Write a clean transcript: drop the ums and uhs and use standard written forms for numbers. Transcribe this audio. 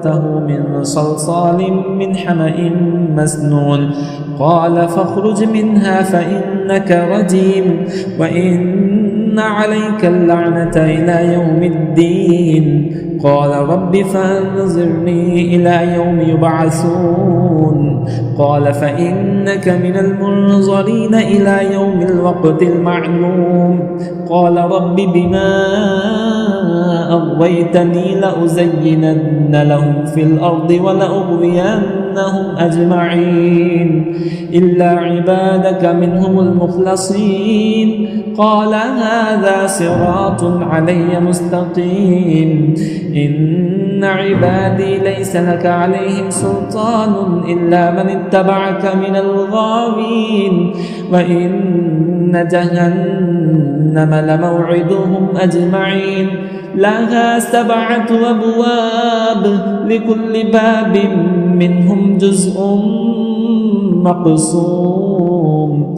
خلقته من صلصال من حمأ مسنون قال فاخرج منها فإنك رجيم وإن عليك اللعنة إلى يوم الدين قال رب فأنظرني إلى يوم يبعثون قال فإنك من المنظرين إلى يوم الوقت المعلوم قال رب بما أغويتني لأزينن لهم في الأرض ولأغوينهم أجمعين إلا عبادك منهم المخلصين قال هذا صراط علي مستقيم إن عبادي ليس لك عليهم سلطان إلا من اتبعك من الغاوين وإن جهنم لموعدهم أجمعين لها 7 أبواب لكل باب منهم جزء مقسوم